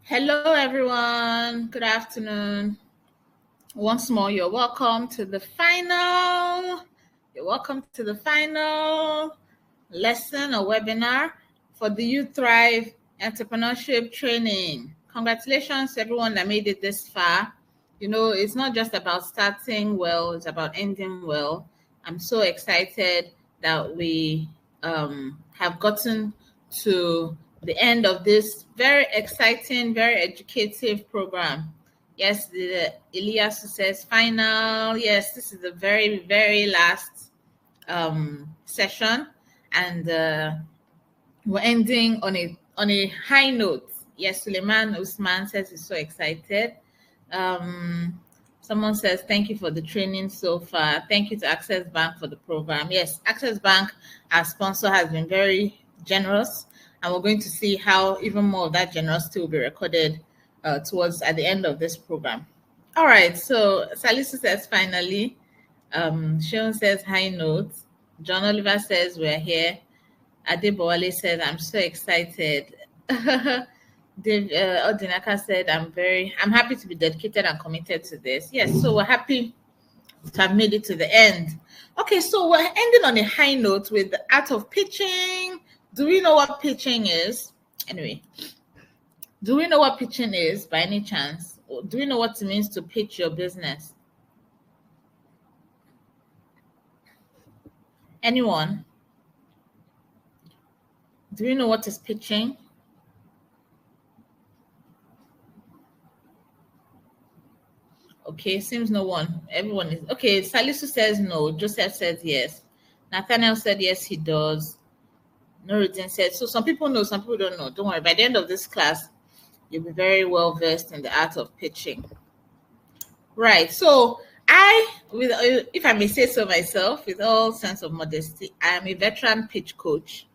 Hello, everyone. Good afternoon. Once more, you're welcome to the final. You're welcome to the final lesson or webinar for the YouThrive Entrepreneurship Training. Congratulations to everyone that made it this far. You know, it's not just about starting well, it's about ending well. I'm so excited that we have gotten to the end of this very exciting, very educative program. Yes, the Elias says final. Yes, this is the very, very last session, and we're ending on a high note. Yes, Suleiman Usman says he's so excited. Someone says, thank you for the training so far. Thank you to Access Bank for the program. Yes, Access Bank, our sponsor, has been very generous, and we're going to see how even more of that generosity will be recorded towards at the end of this program. All right, so Salisu says finally. Sean says high note. John Oliver says we're here. Adebowale says I'm so excited. Dave Odinaka said I'm happy to be dedicated and committed to this. Yes, so we're happy to have made it to the end. Okay, so we're ending on a high note with the art of pitching. Do we know what pitching is? Anyway, do we know what pitching is by any chance? Or do we know what it means to pitch your business? Anyone? Do we know what is pitching? Okay, seems no one. Everyone is okay. Salisu says no. Joseph says yes. Nathaniel said yes, he does. Nuruddin said so. Some people know, some people don't know. Don't worry. By the end of this class, you'll be very well versed in the art of pitching. Right. So if I may say so myself, with all sense of modesty, I am a veteran pitch coach.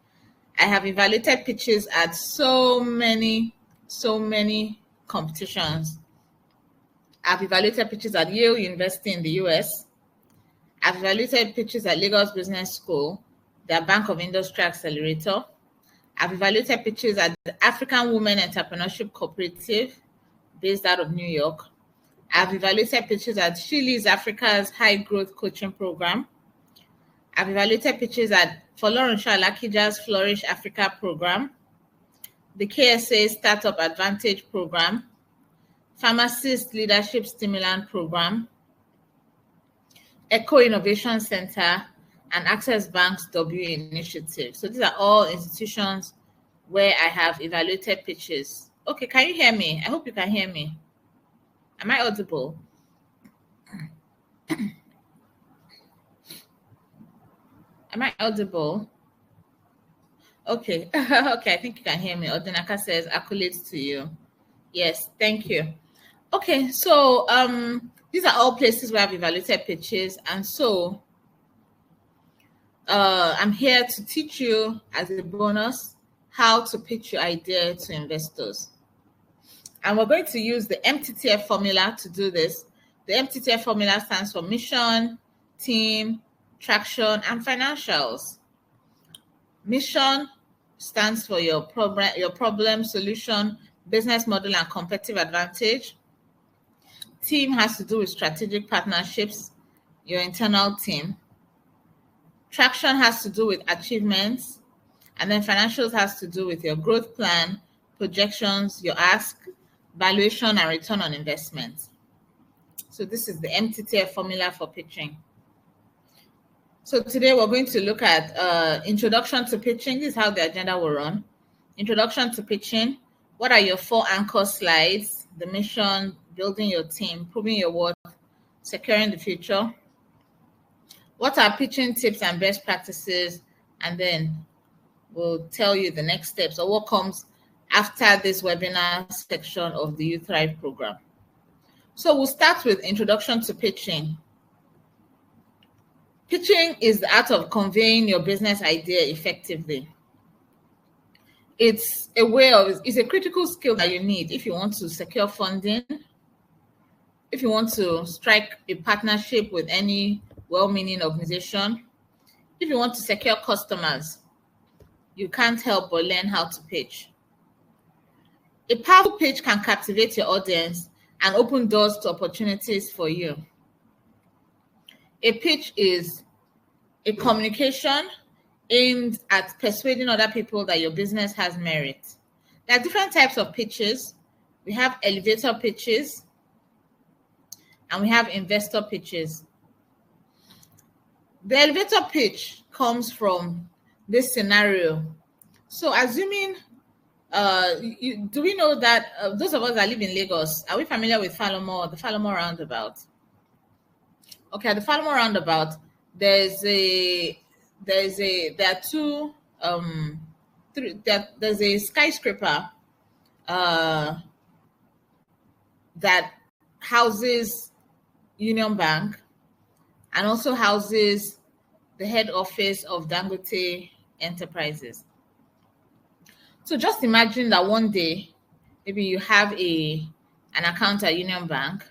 I have evaluated pitches at so many competitions. I've evaluated pitches at Yale University in the US. I've evaluated pitches at Lagos Business School, the Bank of Industry Accelerator. I've evaluated pitches at the African Women Entrepreneurship Cooperative, based out of New York. I've evaluated pitches at Chili's Africa's High Growth Coaching Program. I've evaluated pitches for Lauren Shalakija's Flourish Africa Program, the KSA Startup Advantage Program, Pharmacist Leadership Stimulant Program, Eco Innovation Center, and Access Bank's W Initiative. So these are all institutions where I have evaluated pitches. Okay, can you hear me? I hope you can hear me. Am I audible? Am I audible? Okay. Okay, I think you can hear me. Odinaka says accolades to you. Yes, thank you. Okay, so these are all places where I've evaluated pitches, and so I'm here to teach you as a bonus how to pitch your idea to investors. And we're going to use the MTTF formula to do this. The MTTF formula stands for mission, team, traction, and financials. Mission stands for your problem, solution, business model, and competitive advantage. Team has to do with strategic partnerships, your internal team. Traction has to do with achievements, and then financials has to do with your growth plan, projections, your ask, valuation, and return on investment. So this is the MTTF formula for pitching. So today we're going to look at introduction to pitching. This is how the agenda will run. Introduction to pitching. What are your 4 anchor slides? The mission, building your team, proving your worth, securing the future. What are pitching tips and best practices? And then we'll tell you the next steps or what comes after this webinar section of the YouThrive program. So we'll start with introduction to pitching. Pitching is the art of conveying your business idea effectively. It's a critical skill that you need if you want to secure funding, if you want to strike a partnership with any well-meaning organization, if you want to secure customers, you can't help but learn how to pitch. A powerful pitch can captivate your audience and open doors to opportunities for you. A pitch is a communication aimed at persuading other people that your business has merit. There are different types of pitches. We have elevator pitches and we have investor pitches. The elevator pitch comes from this scenario. So assuming, do we know that those of us that live in Lagos, are we familiar with Falomo, the Falomo roundabout? Okay, at the Falomo roundabout, there's a there's a skyscraper that houses Union Bank and also houses the head office of Dangote Enterprises. So just imagine that one day, maybe you have an account at Union Bank,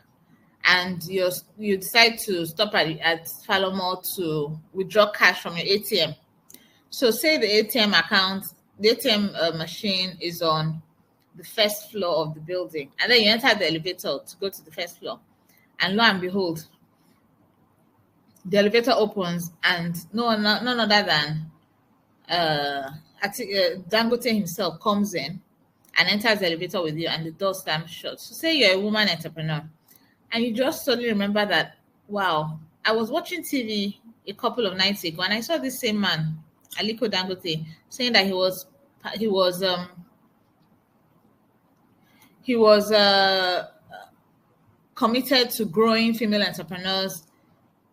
and you decide to stop at Falomo to withdraw cash from your ATM. So say the ATM machine is on the first floor of the building, and then you enter the elevator to go to the first floor, and lo and behold, the elevator opens, and none other than Dangote himself comes in and enters the elevator with you, and the door slams shut. So say you're a woman entrepreneur, and you just suddenly remember that, wow, I was watching TV a couple of nights ago, and I saw this same man, Aliko Dangote, saying that he was committed to growing female entrepreneurs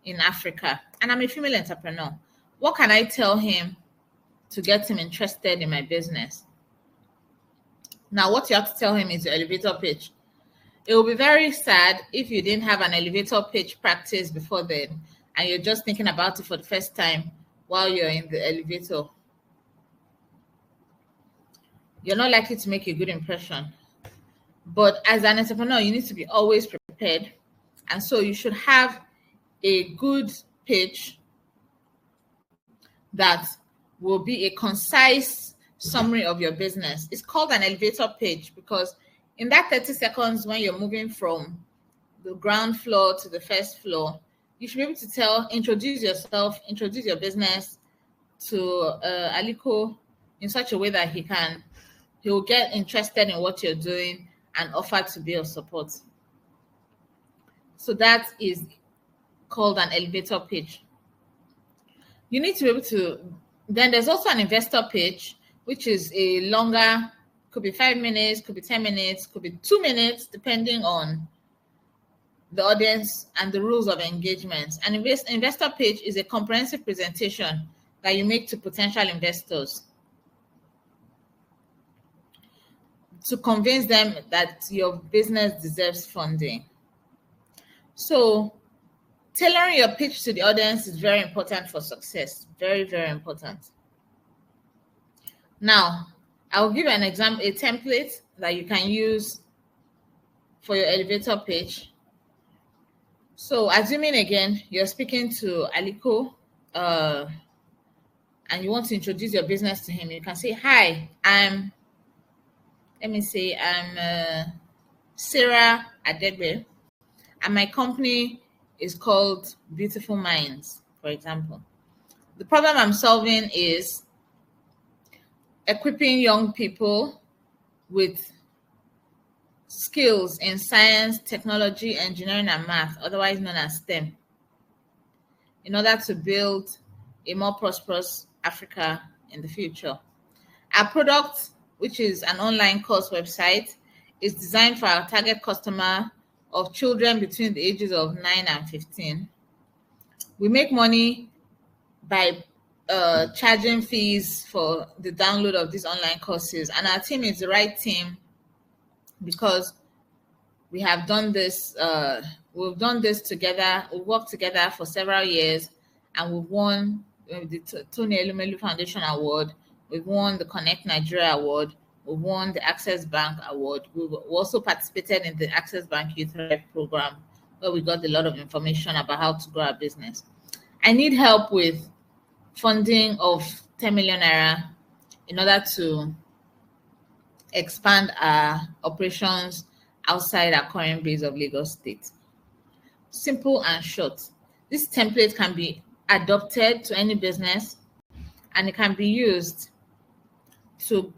in Africa, and I'm a female entrepreneur. What can I tell him to get him interested in my business? Now, what you have to tell him is your elevator pitch. It will be very sad if you didn't have an elevator pitch practice before then, and you're just thinking about it for the first time while you're in the elevator. You're not likely to make a good impression. But as an entrepreneur, you need to be always prepared. And so you should have a good pitch that will be a concise summary of your business. It's called an elevator pitch because in that 30 seconds when you're moving from the ground floor to the first floor, you should be able to introduce yourself, introduce your business to Aliko in such a way that he will get interested in what you're doing and offer to be of support. So that is called an elevator pitch. You need to be able to, then there's also an investor pitch, which is a longer, could be 5 minutes, could be 10 minutes, could be 2 minutes, depending on the audience and the rules of engagement. An investor pitch is a comprehensive presentation that you make to potential investors to convince them that your business deserves funding. So tailoring your pitch to the audience is very important for success. Very, very important. Now, I'll give you an example, a template that you can use for your elevator pitch. So assuming again, you're speaking to Aliko and you want to introduce your business to him, you can say, hi, I'm Sarah Adegbe, and my company is called Beautiful Minds, for example. The problem I'm solving is equipping young people with skills in science, technology, engineering, and math, otherwise known as STEM, in order to build a more prosperous Africa in the future. Our product, which is an online course website, is designed for our target customer of children between the ages of 9 and 15. We make money by charging fees for the download of these online courses, and our team is the right team because we have done this. We've done this together. We've worked together for several years, and we've won the Tony Elumelu Foundation Award. We've won the Connect Nigeria Award. We've won the Access Bank Award. We've also participated in the Access Bank YouThrive program, where we got a lot of information about how to grow our business. I need help with funding of 10 million naira in order to expand our operations outside our current base of Lagos State. Simple and short. This template can be adopted to any business, and it can be used to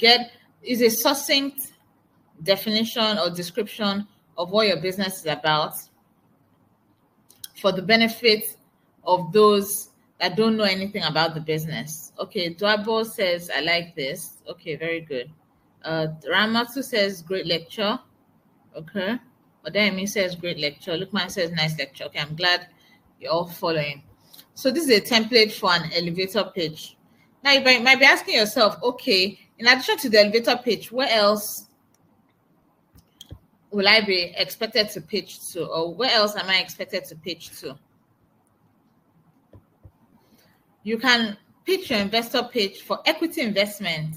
is a succinct definition or description of what your business is about for the benefit of those that don't know anything about the business. Okay, Dwabo says, I like this. Okay, very good. Ramatu says, great lecture. Okay. Odayemi says, great lecture. Lukman says, nice lecture. Okay, I'm glad you're all following. So this is a template for an elevator pitch. Now you might be asking yourself, okay, in addition to the elevator pitch, where else will I be expected to pitch to, or where else am I expected to pitch to? You can pitch your investor pitch for equity investment.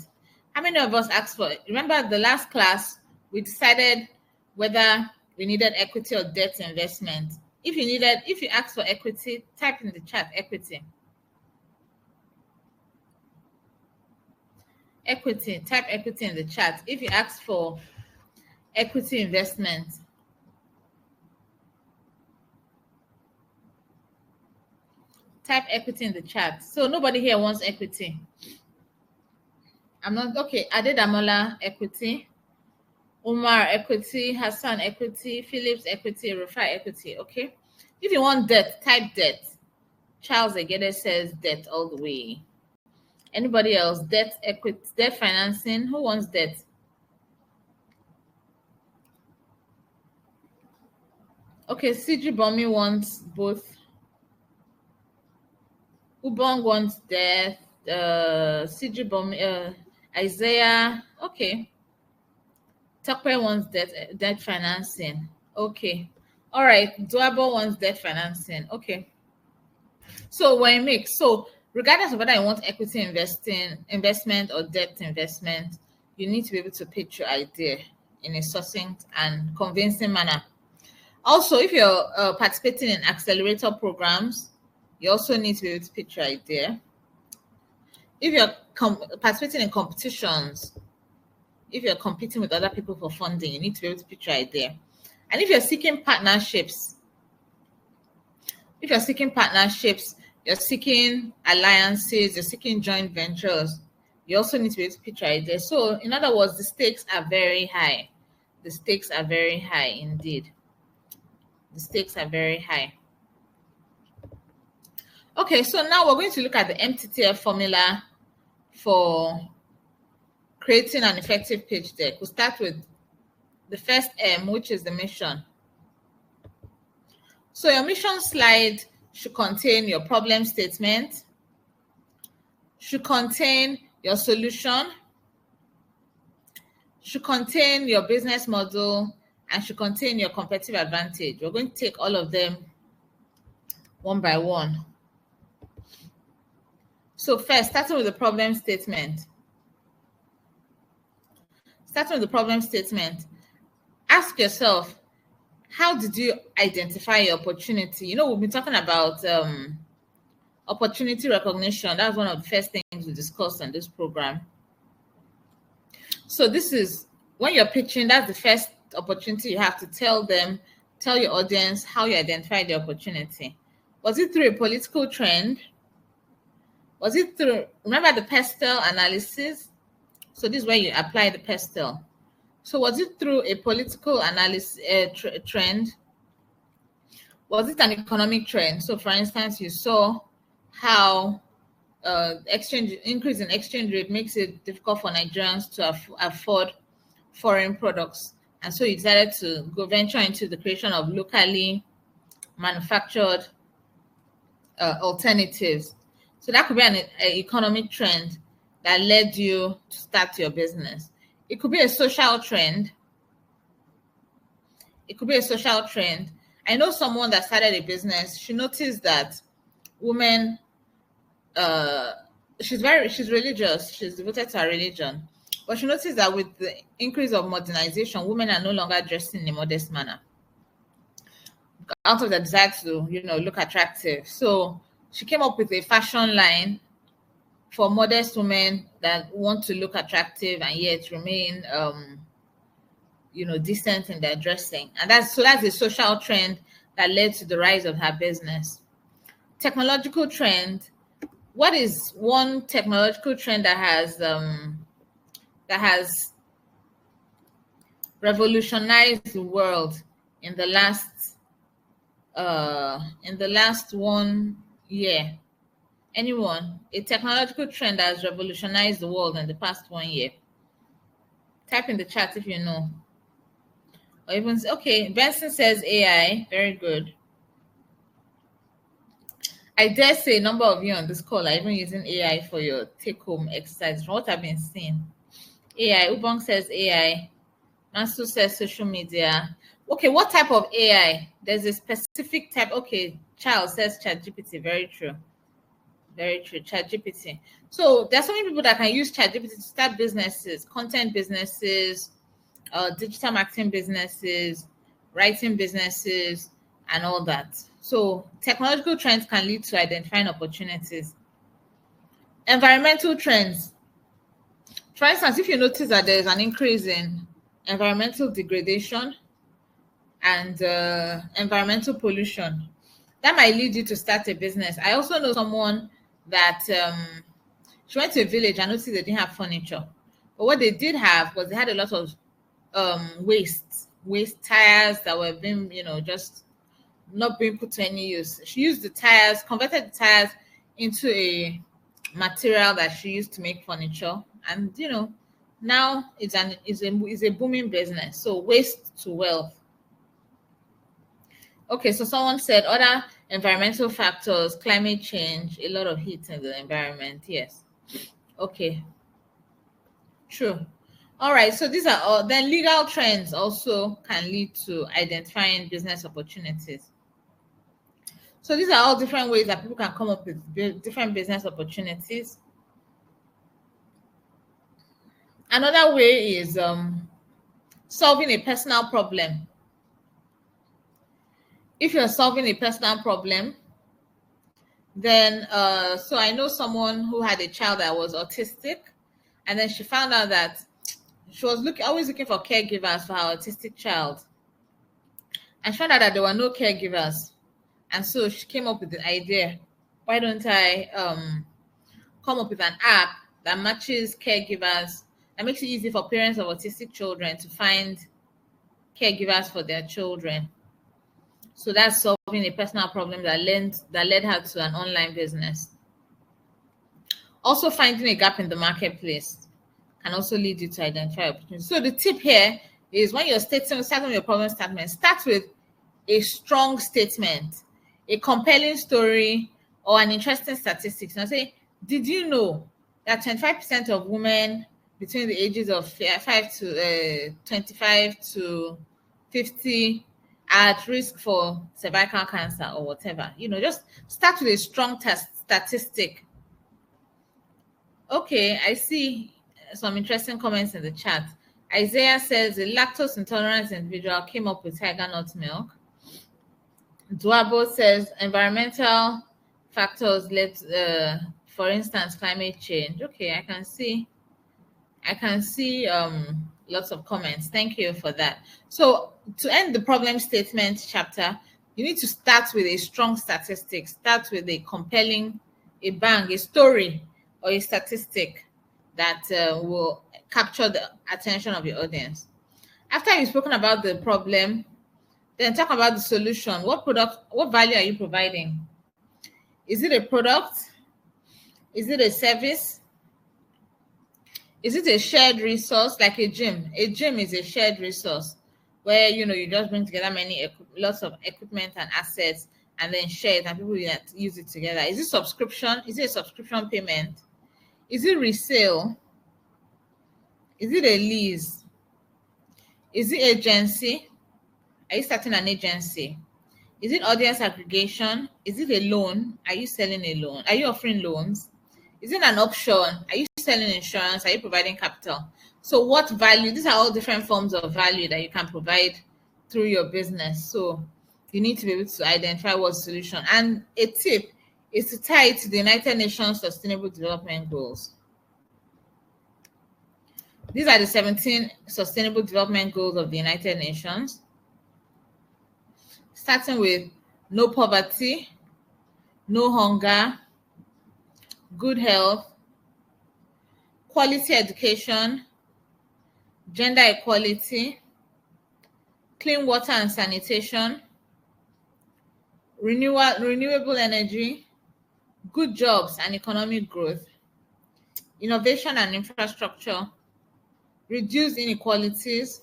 How many of us asked for it? Remember the last class, we decided whether we needed equity or debt if you asked for equity, type in the chat equity. Equity, type equity in the chat. If you ask for equity investment, type equity in the chat. So nobody here wants equity. I'm not, okay, Adedamola, equity. Umar, equity. Hassan, equity. Phillips, equity. Rufai, equity. Okay. If you want debt, type debt. Charles Egede says debt all the way. Anybody else? Debt, equity, debt financing. Who wants debt? Okay, CG Bomi wants both. Ubong wants debt. CG Bomi, Isaiah. Okay. Takwe wants debt financing. Okay. All right. Dwabo wants debt financing. Okay. So we're a mix. So regardless of whether you want equity investment or debt investment, you need to be able to pitch your idea in a succinct and convincing manner. Also, if you're participating in accelerator programs, you also need to be able to pitch your idea. If you're participating in competitions, if you're competing with other people for funding, you need to be able to pitch your idea. And if you're seeking partnerships, you're seeking alliances, you're seeking joint ventures, you also need to be able to pitch your idea. So in other words, the stakes are very high. The stakes are very high indeed. The stakes are very high. Okay, so now we're going to look at the MTTF formula for creating an effective pitch deck. We'll start with the first M, which is the mission. So your mission slide should contain your problem statement, should contain your solution, should contain your business model, and should contain your competitive advantage. We're going to take all of them one by one. So first, starting with the problem statement. Ask yourself, how did you identify your opportunity? You know, we've been talking about opportunity recognition. That's one of the first things we discussed on this program. So this is, when you're pitching, that's the first opportunity you have to tell your audience how you identified the opportunity. Was it through a political trend? Was it through, remember the pestle analysis? So this is where you apply the pestle. So was it through a political analysis trend? Was it an economic trend? So for instance, you saw how increase in exchange rate makes it difficult for Nigerians to afford foreign products. And so you decided to go venture into the creation of locally manufactured alternatives. So that could be an economic trend that led you to start your business. It could be a social trend. I know someone that started a business. She noticed that women, she's religious. She's devoted to her religion. But she noticed that with the increase of modernization, women are no longer dressed in a modest manner out of the desire to, look attractive. So she came up with a fashion line for modest women that want to look attractive and yet remain, decent in their dressing. And that's a social trend that led to the rise of her business. Technological trend. What is one technological trend that has revolutionized the world in the last 1 year? Anyone? A technological trend that has revolutionized the world in the past 1 year? Type in the chat if you know. Or even, okay, Benson says AI. Very good. I dare say a number of you on this call are even using AI for your take-home exercise, from what I've been seeing. AI. Ubong says AI. Mansu says social media. Okay, what type of AI? There's a specific type. Okay, Charles says ChatGPT. Very true. Very true. ChatGPT. So there's so many people that can use ChatGPT to start businesses, content businesses, digital marketing businesses, writing businesses, and all that. So technological trends can lead to identifying opportunities. Environmental trends. For instance, if you notice that there's an increase in environmental degradation and environmental pollution, that might lead you to start a business. I also know someone that she went to a village and noticed they didn't have furniture. But what they did have was they had a lot of waste tires that were being, just not being put to any use. She used the tires, converted the tires into a material that she used to make furniture, and now it's a booming business. So waste to wealth. Okay, so someone said other environmental factors, climate change, a lot of heat in the environment. Yes. Okay. True. All right, so these are all. Then legal trends also can lead to identifying business opportunities. So these are all different ways that people can come up with different business opportunities. Another way is solving a personal problem. If you're solving a personal problem, then so I know someone who had a child that was autistic, and then she found out that she was always looking for caregivers for her autistic child, and she found out that there were no caregivers. And so she came up with the idea, why don't I come up with an app that matches caregivers, that makes it easy for parents of autistic children to find caregivers for their children. So that's solving a personal problem that led her to an online business. Also, finding a gap in the marketplace can also lead you to identify opportunities. So the tip here is when you're starting your problem statement, start with a strong statement, a compelling story, or an interesting statistics. Now say, did you know that 25% of women between the ages of 25 to 50 are at risk for cervical cancer or whatever? Just start with a strong statistic. Okay, I see some interesting comments in the chat. Isaiah says a lactose intolerant individual came up with tiger nut milk. Duabo says environmental factors led, for instance, climate change. Okay, I can see lots of comments. Thank you for that. So to end the problem statement chapter, you need to start with a strong statistic. Start with a compelling, a story or a statistic that will capture the attention of your audience. After you've spoken about the problem, then talk about the solution. What value are you providing? Is it a product? Is it a service? Is it a shared resource like a gym? A gym is a shared resource where you just bring together lots of equipment and assets and then share it and people use it together. Is it subscription? Is it a subscription payment? Is it resale? Is it a lease? Is it agency? Are you starting an agency? Is it audience aggregation? Is it a loan? Are you selling a loan? Are you offering loans? Is it an option? Are you selling insurance? Are you providing capital? So what value? These are all different forms of value that you can provide through your business. So you need to be able to identify what solution. And a tip, is to tie it to the United Nations Sustainable Development Goals. These are the 17 Sustainable Development Goals of the United Nations, starting with no poverty, no hunger, good health, quality education, gender equality, clean water and sanitation, renewable energy, good jobs and economic growth, innovation and infrastructure, reduce inequalities,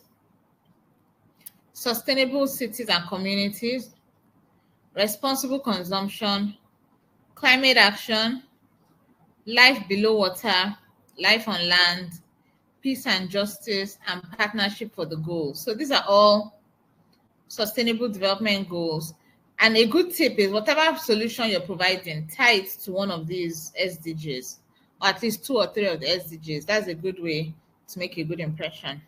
sustainable cities and communities, responsible consumption, climate action, life below water, life on land, peace and justice, and partnership for the goals. So these are all sustainable development goals. And a good tip is whatever solution you're providing, tie it to one of these SDGs, or at least 2 or 3 of the SDGs. That's a good way to make a good impression.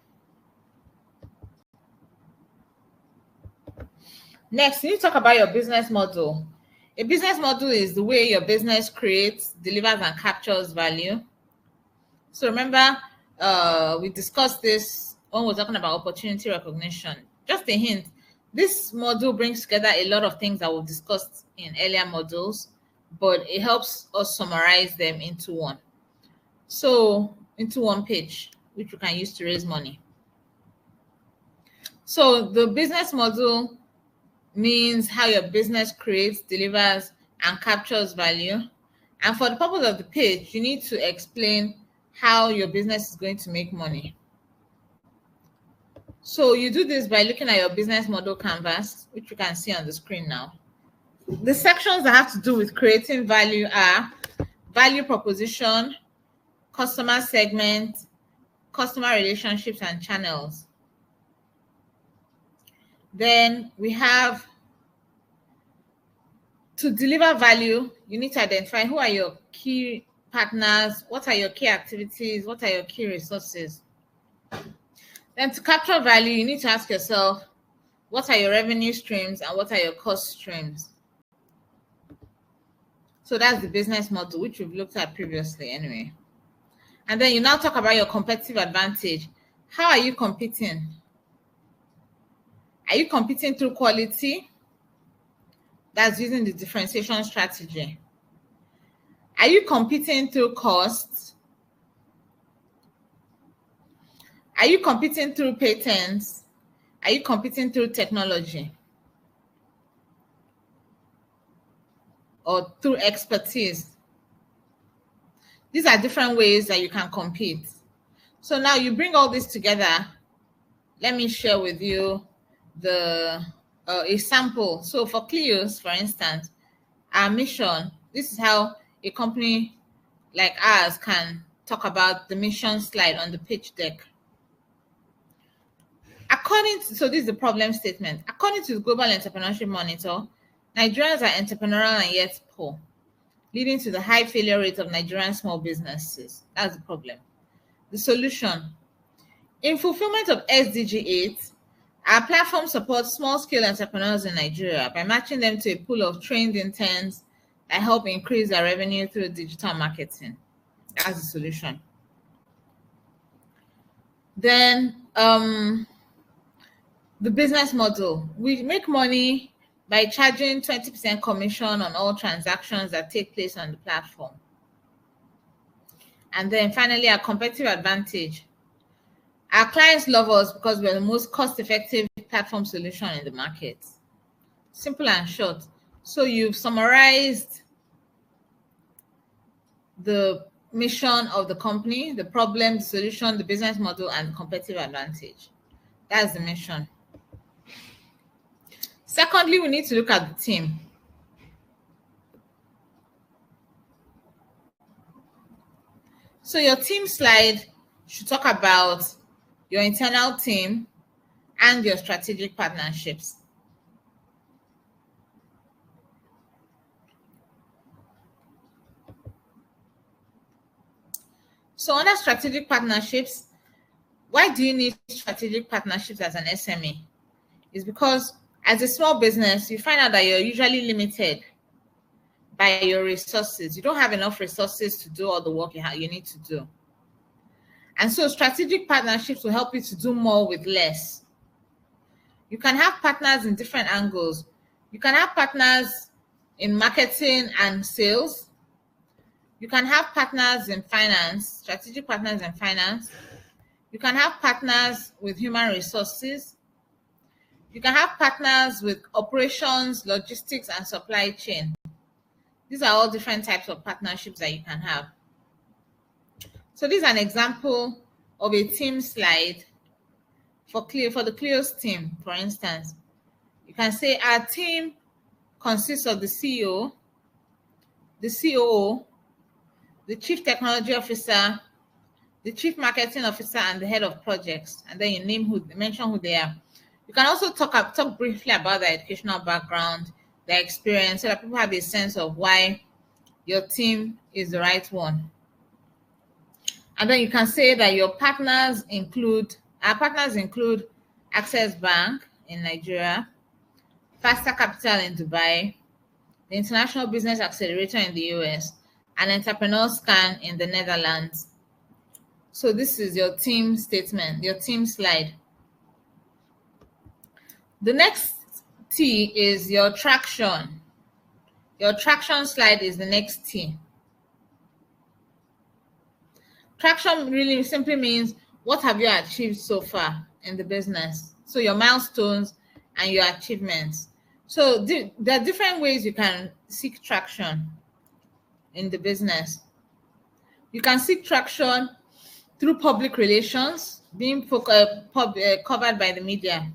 Next, you need to talk about your business model. A business model is the way your business creates, delivers, and captures value. So remember, we discussed this when we were talking about opportunity recognition. Just a hint, this model brings together a lot of things that we've discussed in earlier modules, but it helps us summarize them into one. So into one page, which you can use to raise money. So the business model means how your business creates, delivers, and captures value. And for the purpose of the page, you need to explain how your business is going to make money. So you do this by looking at your business model canvas, which you can see on the screen now. The sections that have to do with creating value are value proposition, customer segment, customer relationships, and channels. Then we have, to deliver value, you need to identify who are your key partners, what are your key activities, what are your key resources. Then to capture value, you need to ask yourself, what are your revenue streams and what are your cost streams? So that's the business model, which we've looked at previously anyway. And then you now talk about your competitive advantage. How are you competing? Are you competing through quality? That's using the differentiation strategy. Are you competing through cost? Are you competing through patents? Are you competing through technology? Or through expertise? These are different ways that you can compete. So now you bring all this together. Let me share with you a sample. So for Clios, for instance, our mission, this is how a company like ours can talk about the mission slide on the pitch deck. So this is the problem statement. According to the Global Entrepreneurship Monitor, Nigerians are entrepreneurial and yet poor, leading to the high failure rate of Nigerian small businesses. That's the problem. The solution. In fulfillment of SDG 8, our platform supports small-scale entrepreneurs in Nigeria by matching them to a pool of trained interns that help increase their revenue through digital marketing. That's the solution. Then the business model. We make money by charging 20% commission on all transactions that take place on the platform. And then finally, our competitive advantage. Our clients love us because we're the most cost-effective platform solution in the market. Simple and short. So you've summarized the mission of the company, the problem, the solution, the business model, and the competitive advantage. That's the mission. Secondly, we need to look at the team. So your team slide should talk about your internal team and your strategic partnerships. So under strategic partnerships, why do you need strategic partnerships as an SME? It's because as a small business, you find out that you're usually limited by your resources. You don't have enough resources to do all the work you need to do. And so strategic partnerships will help you to do more with less. You can have partners in different angles. You can have partners in marketing and sales. You can have partners in finance, strategic partners in finance. You can have partners with human resources. You can have partners with operations, logistics, and supply chain. These are all different types of partnerships that you can have. So this is an example of a team slide for the Clio's team, for instance. You can say our team consists of the CEO, the COO, the Chief Technology Officer, the Chief Marketing Officer, and the Head of Projects. And then you mention who they are. You can also talk briefly about their educational background, their experience, so that people have a sense of why your team is the right one. And then you can say that our partners include Access Bank in Nigeria, Faster Capital in Dubai, the International Business Accelerator in the US, and Entrepreneurship in the Netherlands. So this is your team statement, your team slide. The next T is your traction. Your traction slide is the next T. Traction really simply means what have you achieved so far in the business? So your milestones and your achievements. So there are different ways you can seek traction in the business. You can seek traction through public relations, being covered by the media.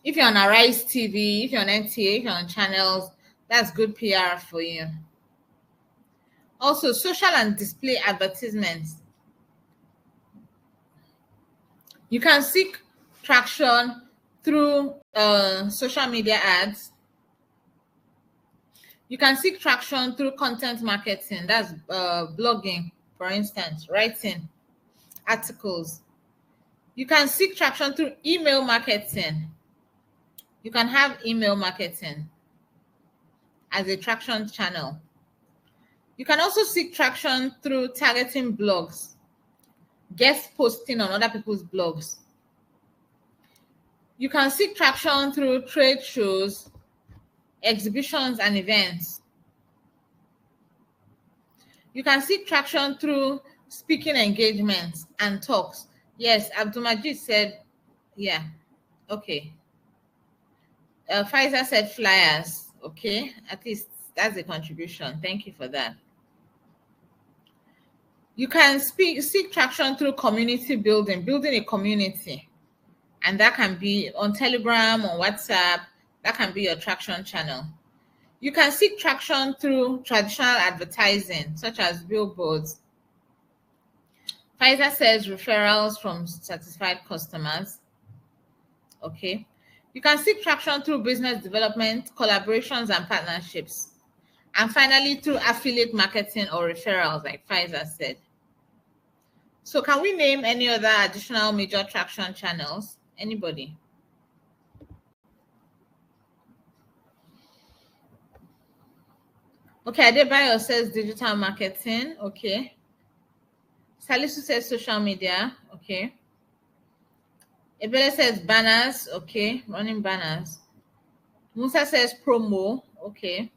If you're on Arise TV, if you're on NTA, if you're on channels, that's good PR for you. Also, social and display advertisements. You can seek traction through social media ads. You can seek traction through content marketing. That's blogging, for instance, writing articles. You can seek traction through email marketing. You can have email marketing as a traction channel. You can also seek traction through targeting blogs, guest posting on other people's blogs. You can seek traction through trade shows, exhibitions, and events. You can seek traction through speaking engagements and talks. Yes, Abdulmajid said, yeah, okay. Pfizer said flyers, okay. At least that's a contribution. Thank you for that. You can seek traction through community building a community. And that can be on Telegram, on WhatsApp. That can be your traction channel. You can seek traction through traditional advertising, such as billboards. Pfizer says referrals from satisfied customers. Okay. You can seek traction through business development, collaborations, and partnerships. And finally, through affiliate marketing or referrals, like Pfizer said. So can we name any other additional major traction channels? Anybody? Okay, Adebayo says digital marketing. Okay. Salisu says social media. Okay. Ebele says banners. Okay, running banners. Musa says promo. Okay.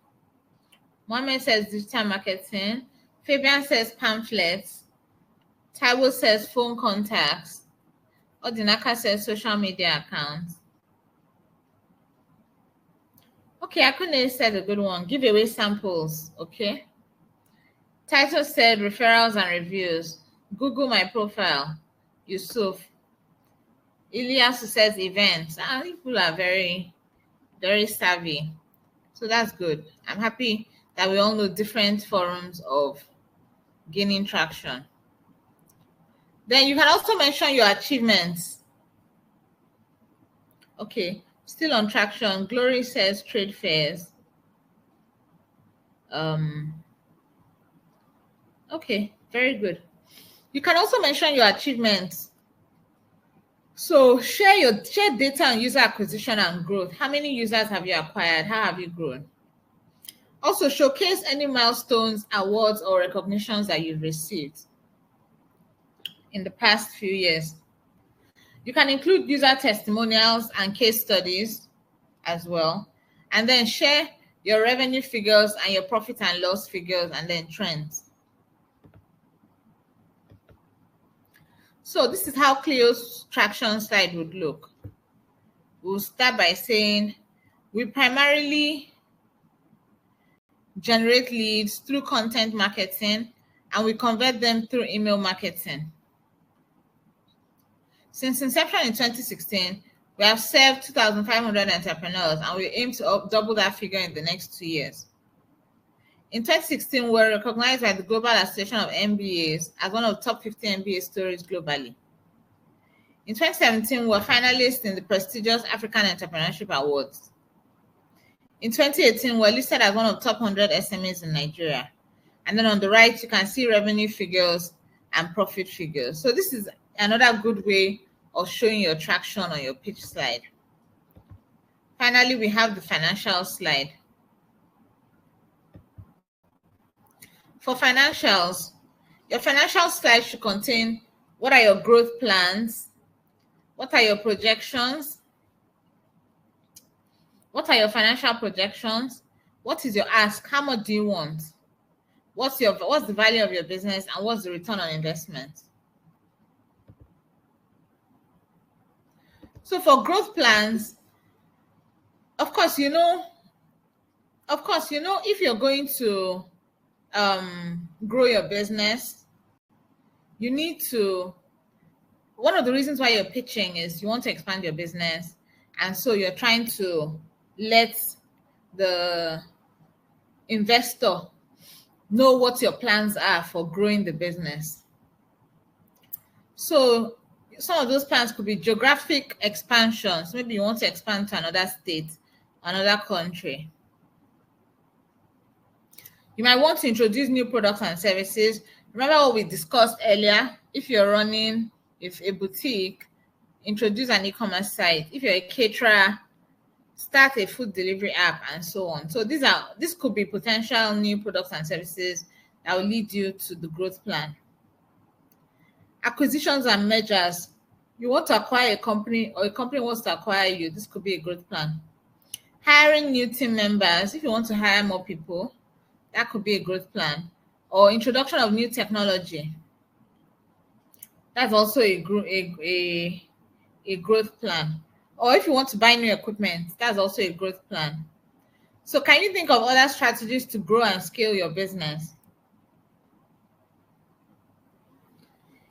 Mohammed says digital marketing. Fabian says pamphlets. Taiwo says phone contacts. Odinaka says social media accounts. Okay, Akune said a good one. Giveaway samples. Okay. Title said referrals and reviews. Google my profile. Yusuf. Ilias says events. People are very, very savvy. So that's good. I'm happy that we all know different forms of gaining traction. Then you can also mention your achievements. Okay, still on traction. Glory says trade fairs. Okay, very good. You can also mention your achievements. So share data on user acquisition and growth. How many users have you acquired? How have you grown? Also, showcase any milestones, awards, or recognitions that you've received in the past few years. You can include user testimonials and case studies as well. And then share your revenue figures and your profit and loss figures and then trends. So this is how Cleo's traction slide would look. We'll start by saying we primarily generate leads through content marketing and we convert them through email marketing. Since inception in 2016, we have served 2,500 entrepreneurs and we aim to double that figure in the next 2 years. In 2016, we were recognized by the Global Association of MBAs as one of the top 50 MBA stories globally. In 2017, we were finalists in the prestigious African Entrepreneurship Awards. In 2018, we were listed as one of the top 100 SMEs in Nigeria. And then on the right, you can see revenue figures and profit figures. So this is another good way of showing your traction on your pitch slide. Finally, we have the financial slide. For financials, your financial slide should contain what are your growth plans, what are your projections, what are your financial projections, what is your ask, how much do you want, what's the value of your business, and what's the return on investment. So for growth plans, of course, if you're going to grow your business, you need to, one of the reasons why you're pitching is you want to expand your business. And so you're trying to let the investor know what your plans are for growing the business. So some of those plans could be geographic expansions. Maybe you want to expand to another state, another country. You might want to introduce new products and services. Remember what we discussed earlier? If you're running a boutique, introduce an e-commerce site. If you're a caterer, start a food delivery app, and so on. So this could be potential new products and services that will lead you to the growth plan. Acquisitions and mergers. You want to acquire a company or a company wants to acquire you. This could be a growth plan. Hiring new team members. If you want to hire more people, that could be a growth plan. Or introduction of new technology. That's also a growth plan. Or if you want to buy new equipment, that's also a growth plan. So can you think of other strategies to grow and scale your business?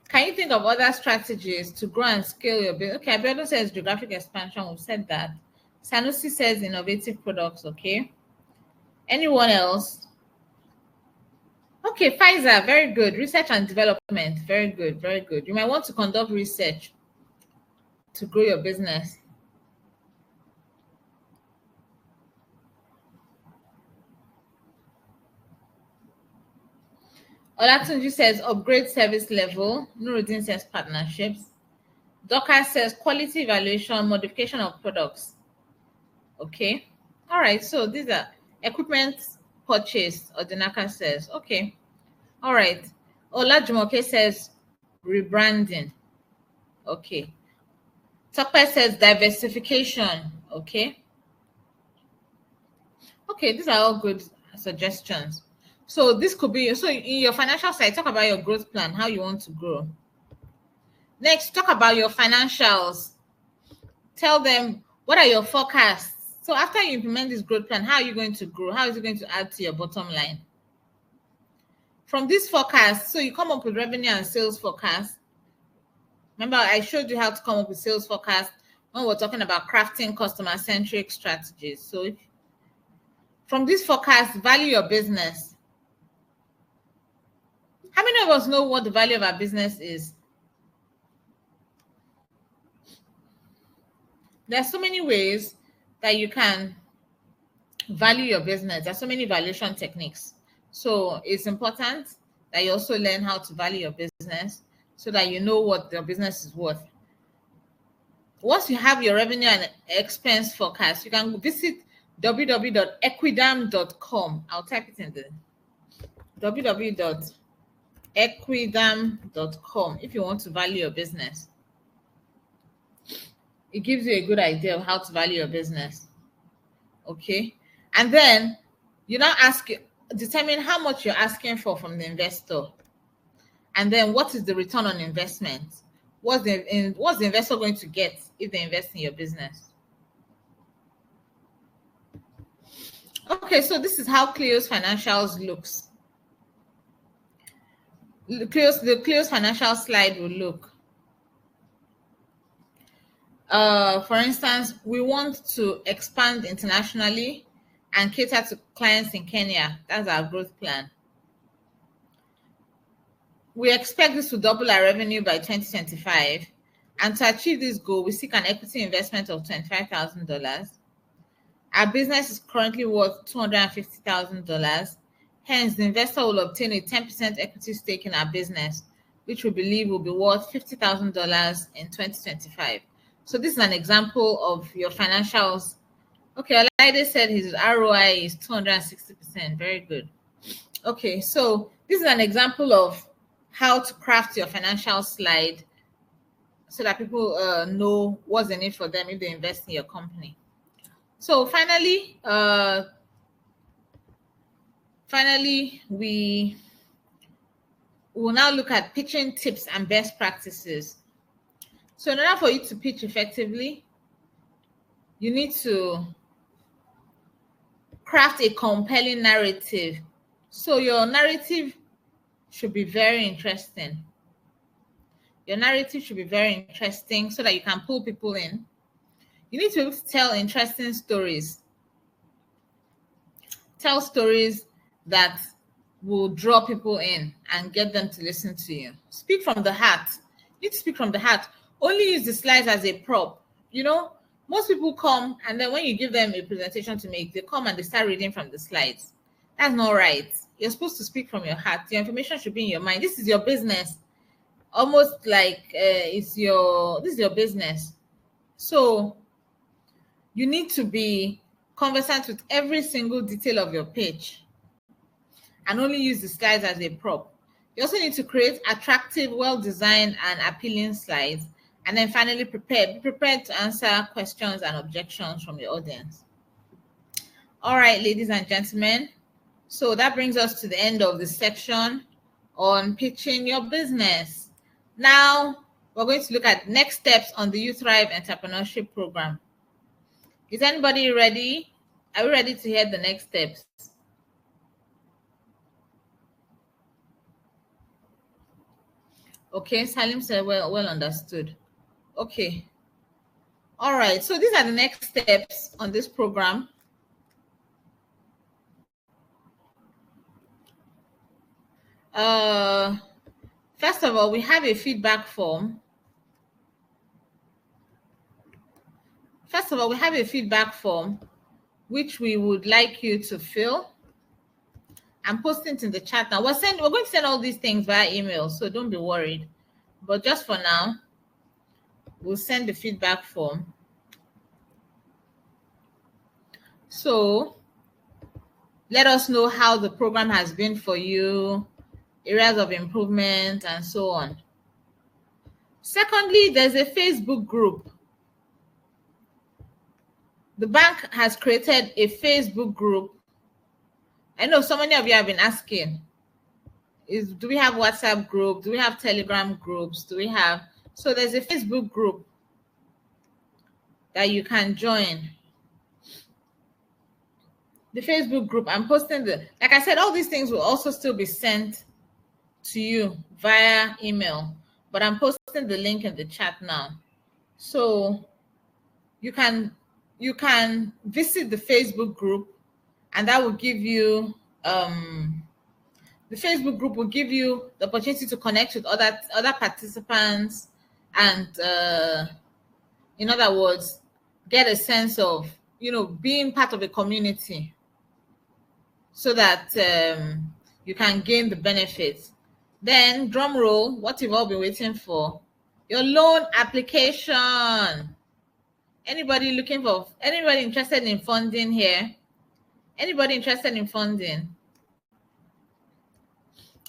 Can you think of other strategies to grow and scale your business? Okay, Abiodun says geographic expansion. We've said that. Sanusi says innovative products. Okay. Anyone else? Okay, Pfizer, very good. Research and development, very good, very good. You might want to conduct research to grow your business. Olatunji says upgrade service level. Nuruddin says partnerships. Doka says quality evaluation, modification of products. Okay. All right. So these are equipment purchase. Odinaka says, okay. All right. Olajumoke says rebranding. Okay. Tokpe says diversification. Okay. Okay. These are all good suggestions. So this could be, so in your financial side, talk about your growth plan, how you want to grow. Next, talk about your financials. Tell them, what are your forecasts? So after you implement this growth plan, how are you going to grow? How is it going to add to your bottom line? From this forecast, so you come up with revenue and sales forecast. Remember, I showed you how to come up with sales forecast when we're talking about crafting customer-centric strategies. So from this forecast, value your business. How many of us know what the value of our business is? There are so many ways that you can value your business. There are so many valuation techniques. So it's important that you also learn how to value your business so that you know what your business is worth. Once you have your revenue and expense forecast, you can visit www.equidam.com. I'll type it in the www.equidam.com if you want to value your business. It gives you a good idea of how to value your business. Okay. And then you now determine how much you're asking for from the investor. And then what is the return on investment? What's the investor going to get if they invest in your business? Okay, so this is how Clio's financials looks. The Clio's financial slide will look. For instance, we want to expand internationally and cater to clients in Kenya. That's our growth plan. We expect this to double our revenue by 2025. And to achieve this goal, we seek an equity investment of $25,000. Our business is currently worth $250,000. Hence, the investor will obtain a 10% equity stake in our business, which we believe will be worth $50,000 in 2025. So this is an example of your financials. Okay, Olaide said his ROI is 260%. Very good. Okay, so this is an example of how to craft your financial slide so that people know what's in it for them if they invest in your company. So finally, we will now look at pitching tips and best practices. So in order for you to pitch effectively, you need to craft a compelling narrative. So your narrative should be very interesting. Your narrative should be very interesting so that you can pull people in. You need to be able to tell interesting stories. Tell stories that will draw people in and get them to listen to you. Speak from the heart. You need to speak from the heart. Only use the slides as a prop. You know, most people come and then when you give them a presentation to make, they come and they start reading from the slides. That's not right. You're supposed to speak from your heart. Your information should be in your mind. This is your business. Almost like this is your business. So you need to be conversant with every single detail of your pitch and only use the slides as a prop. You also need to create attractive, well-designed and appealing slides. And then finally, be prepared to answer questions and objections from your audience. All right, ladies and gentlemen. So that brings us to the end of the section on pitching your business. Now, we're going to look at next steps on the YouThrive Entrepreneurship Program. Is anybody ready? Are we ready to hear the next steps? Okay, Salim said, well understood. Okay. All right, so these are the next steps on this program. First of all, we have a feedback form. Which we would like you to fill. I'm posting it in the chat now. We're going to send all these things via email, so don't be worried. But just for now, we'll send the feedback form. So let us know how the program has been for you, areas of improvement, and so on. Secondly, there's a Facebook group. The bank has created a Facebook group. I know so many of you have been asking, do we have WhatsApp group? Do we have Telegram groups? So there's a Facebook group that you can join. The Facebook group, I'm posting like I said, all these things will also still be sent to you via email, but I'm posting the link in the chat now. So you can visit the Facebook group, and that will give you the Facebook group will give you the opportunity to connect with other participants and in other words, get a sense of, being part of a community so that you can gain the benefits. Then, drum roll, what you've all been waiting for, your loan application. Anybody interested in funding here? Anybody interested in funding?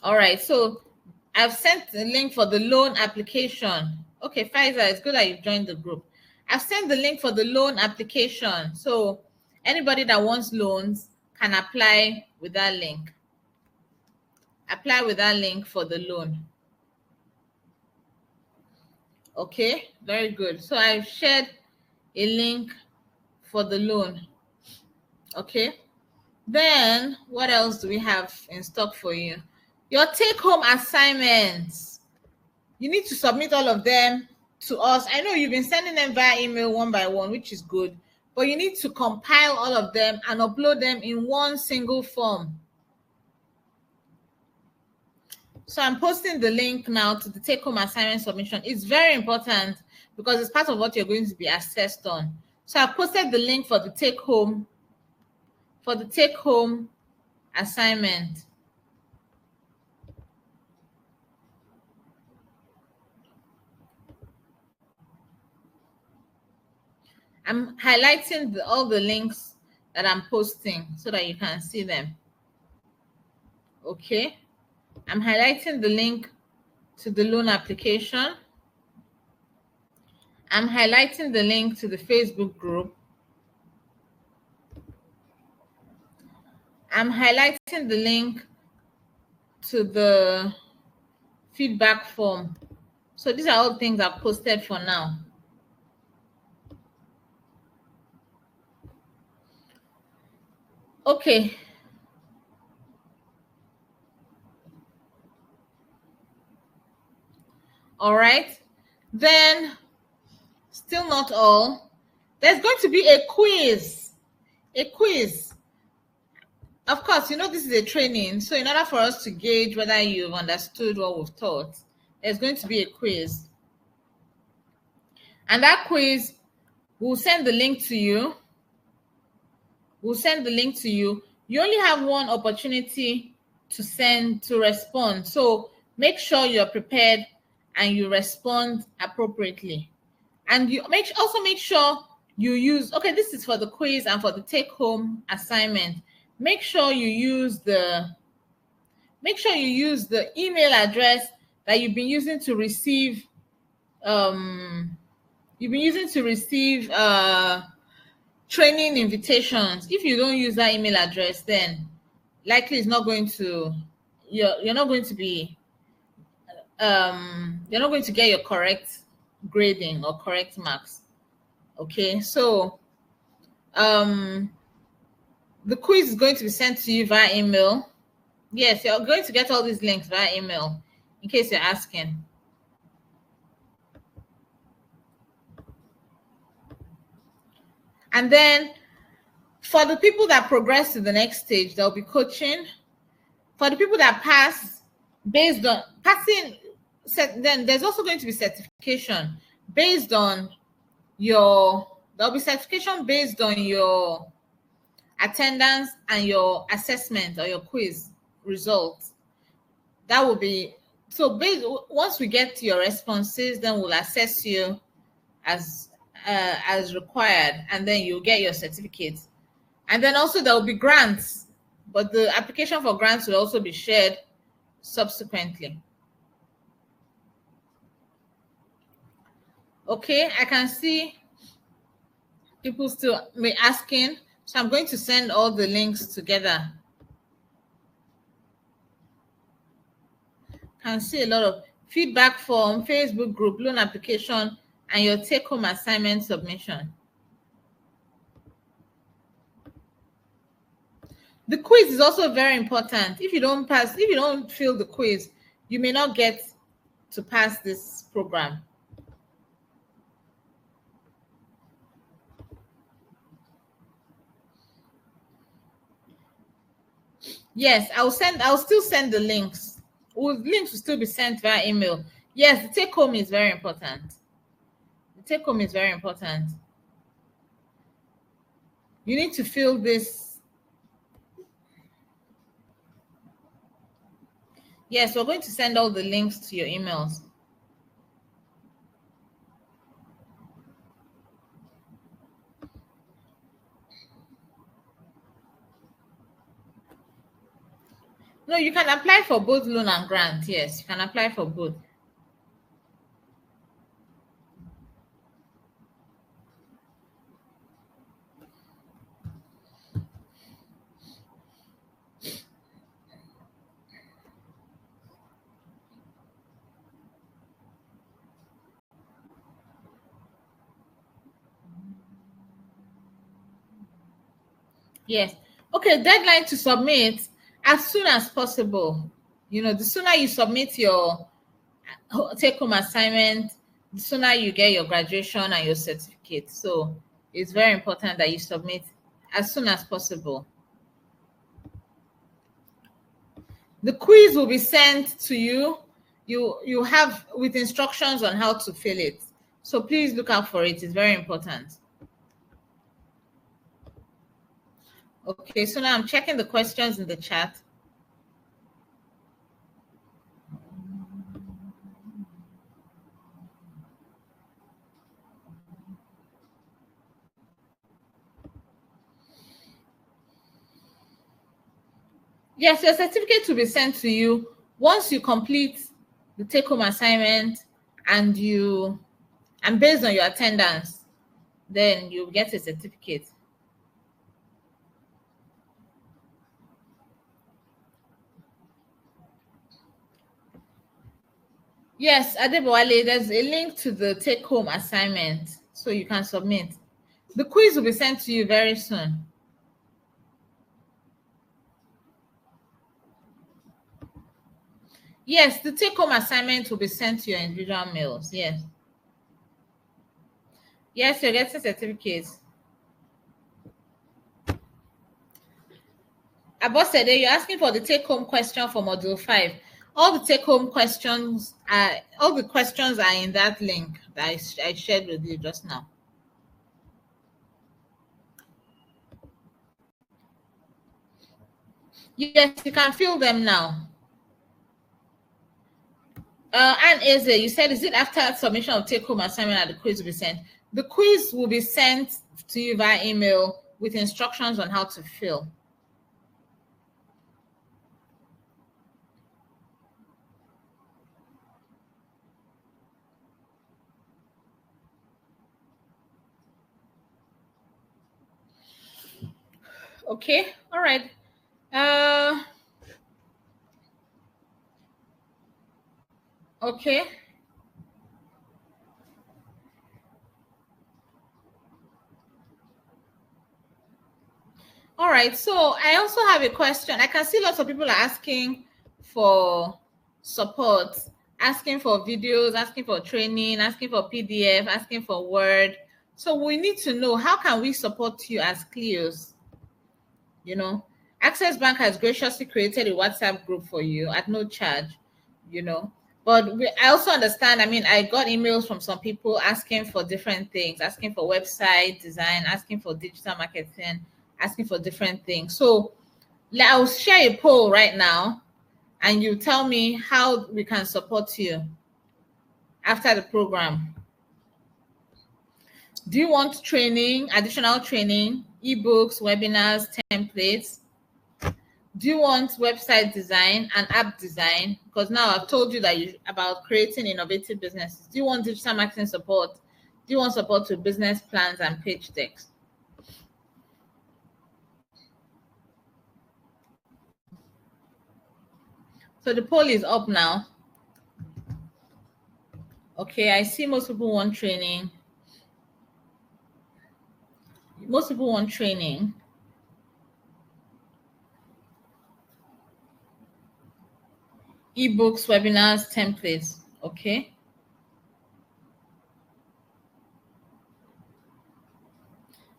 All right, so I've sent the link for the loan application. Okay, Pfizer, it's good that you've joined the group. I've sent the link for the loan application. So anybody that wants loans can apply with that link. Apply with that link for the loan. Okay, very good. So I've shared a link for the loan. Okay, then what else do we have in stock for you? Your take-home assignments. You need to submit all of them to us. I know you've been sending them via email one by one, which is good, but you need to compile all of them and upload them in one single form. So I'm posting the link now to the take-home assignment submission. It's very important because it's part of what you're going to be assessed on. So I posted the link for the take-home assignment. I'm highlighting all the links that I'm posting so that you can see them. Okay. I'm highlighting the link to the loan application. I'm highlighting the link to the Facebook group. I'm highlighting the link to the feedback form. So these are all things I've posted for now. Okay. All right. Then, still not all. There's going to be a quiz. A quiz. Of course, you know this is a training. So in order for us to gauge whether you've understood what we've taught, there's going to be a quiz. And that quiz, we'll send the link to you. We'll send the link to you. You only have one opportunity to respond. So make sure you're prepared and you respond appropriately. And you also make sure you use, okay, this is for the quiz and for the take-home assignment. Make sure you use the email address that you've been using to receive training invitations. If you don't use that email address, then likely it's not going to, you're not going to be, you're not going to get your correct grading or correct marks. Okay, so the quiz is going to be sent to you via email. Yes, you're going to get all these links via email in case you're asking. And then for the people that progress to the next stage, there'll be coaching. For the people that pass, based on passing, then there's also going to be certification based on there'll be certification based on your attendance and your assessment or your quiz results. That will be, so once we get to your responses, then we'll assess you as required, and then you'll get your certificate. And then also there will be grants, but the application for grants will also be shared subsequently. Okay, I can see people still may asking, so I'm going to send all the links together. Can see a lot of feedback form, Facebook group, loan application, and your take-home assignment submission. The quiz is also very important. If you don't fill the quiz, you may not get to pass this program. Yes, I'll still send the links. Links will still be sent via email. Yes, the take home is very important. The take home is very important. You need to fill this. Yes, we're going to send all the links to your emails. No, you can apply for both loan and grant. Yes, you can apply for both. Yes. Okay, deadline to submit as soon as possible. The sooner you submit your take-home assignment, the sooner you get your graduation and your certificate. So it's very important that you submit as soon as possible. The quiz will be sent to you. You have with instructions on how to fill it. So please look out for it. It's very important. Okay, so now I'm checking the questions in the chat. Yes, your certificate will be sent to you once you complete the take-home assignment and based on your attendance, then you get a certificate. Yes, Adebowale, there's a link to the take-home assignment so you can submit. The quiz will be sent to you very soon. Yes, the take-home assignment will be sent to your individual mails. Yes. Yes, you're getting certificates. Abosede, you're asking for the take-home question for Module 5. All the take-home questions are in that link that I shared with you just now. Yes, you can fill them now. And Eze, you said, is it after submission of take-home assignment that the quiz will be sent? The quiz will be sent to you via email with instructions on how to fill. Okay, all right. Okay. All right, so I also have a question. I can see lots of people are asking for support, asking for videos, asking for training, asking for PDF, asking for Word. So we need to know, how can we support you as Cleos? Access Bank has graciously created a WhatsApp group for you at no charge, But I also understand, I got emails from some people asking for different things, asking for website design, asking for digital marketing, asking for different things. So I'll share a poll right now and you tell me how we can support you after the program. Do you want training, additional training, ebooks, webinars, templates? Do you want website design and app design? Because now I've told you about creating innovative businesses. Do you want digital marketing support? Do you want support to business plans and pitch decks? So the poll is up now. Okay, I see most people want training. Most people want training. Ebooks, webinars, templates. Okay.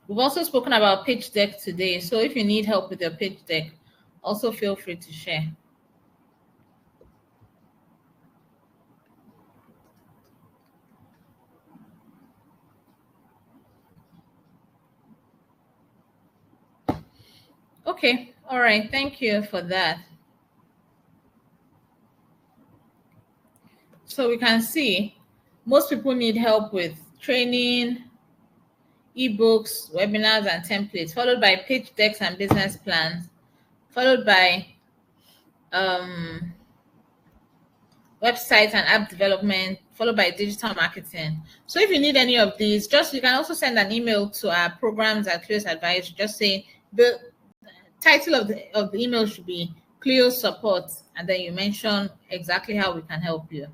We've also spoken about pitch deck today. So if you need help with your pitch deck, also feel free to share. Okay. All right. Thank you for that. So we can see most people need help with training, ebooks, webinars, and templates, followed by pitch decks and business plans, followed by website and app development, followed by digital marketing. So if you need any of these, you can also send an email to our programs at Cleo's Advice. Just say the title of the email should be Cleo Support, and then you mention exactly how we can help you.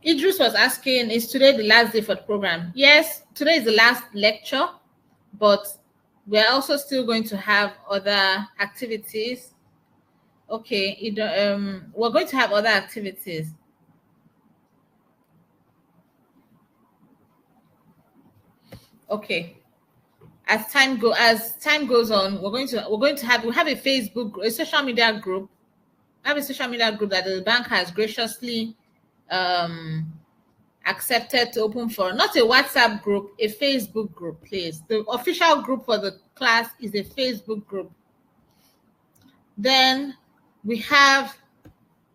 Idris was asking, is today the last day for the program? Yes, today is the last lecture, but we're also still going to have other activities. Okay, we're going to have other activities. Okay. As time goes on, we have a Facebook, a social media group. I have a social media group that the bank has graciously accepted to open for, not a WhatsApp group, a Facebook group, please. The official group for the class is a Facebook group. Then we have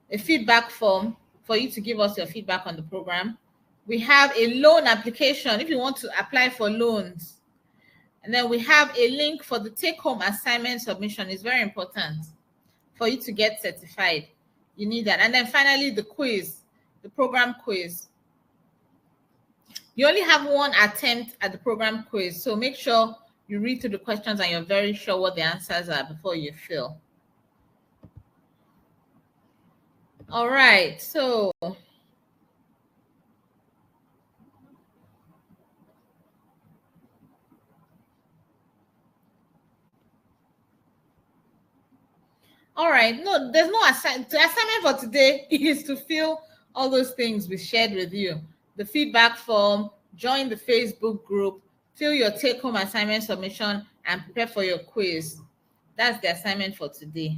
a feedback form for you to give us your feedback on the program. We have a loan application if you want to apply for loans. And then we have a link for the take-home assignment submission. It's very important for you to get certified. You need that. And then finally, the quiz, the program quiz. You only have one attempt at the program quiz, so make sure you read through the questions and you're very sure what the answers are before you fill. All right, so all right, no, there's no assignment. The assignment for today is to fill all those things we shared with you. The feedback form, join the Facebook group, fill your take-home assignment submission, and prepare for your quiz. That's the assignment for today.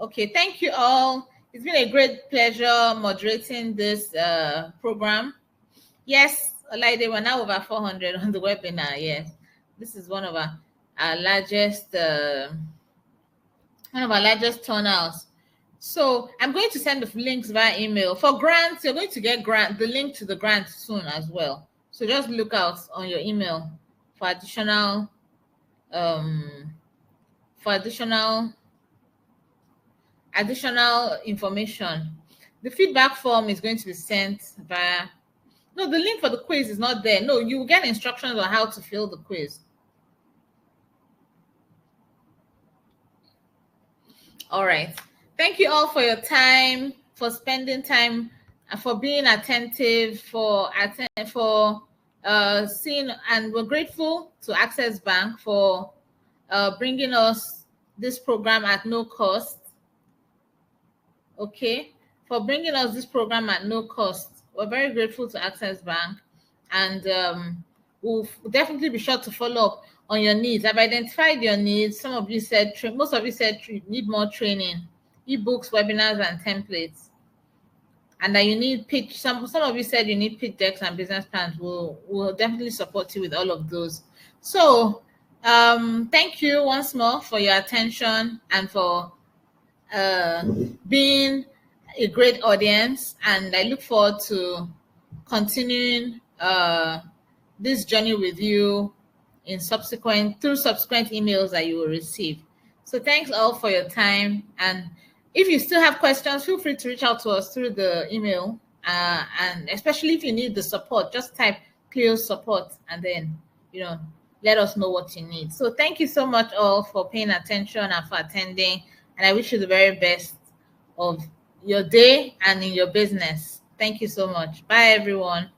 Okay, thank you all. It's been a great pleasure moderating this program. Yes, Olaide, we're now over 400 on the webinar. Yes, this is one of our largest turnouts. So I'm going to send the links via email. For grants, you're going to get the link to the grant soon as well. So just look out on your email for additional information. The feedback form is going to be sent via, no, the link for the quiz is not there. No, you will get instructions on how to fill the quiz. All right. Thank you all for your time, for spending time, for being attentive, for seeing, and we're grateful to Access Bank for bringing us this program at no cost. Okay, for bringing us this program at no cost. We're very grateful to Access Bank, and we'll definitely be sure to follow up on your needs. I've identified your needs. Some of you said, most of you said need more training, ebooks, webinars, and templates, and that you need pitch. Some of you said you need pitch decks and business plans. We'll definitely support you with all of those. So thank you once more for your attention and for being a great audience, and I look forward to continuing this journey with you through subsequent emails that you will receive. So thanks all for your time, and if you still have questions, feel free to reach out to us through the email, and especially if you need the support, just type Cleo support and then let us know what you need. So thank you so much all for paying attention and for attending, and I wish you the very best of your day and in your business. Thank you so much. Bye, everyone.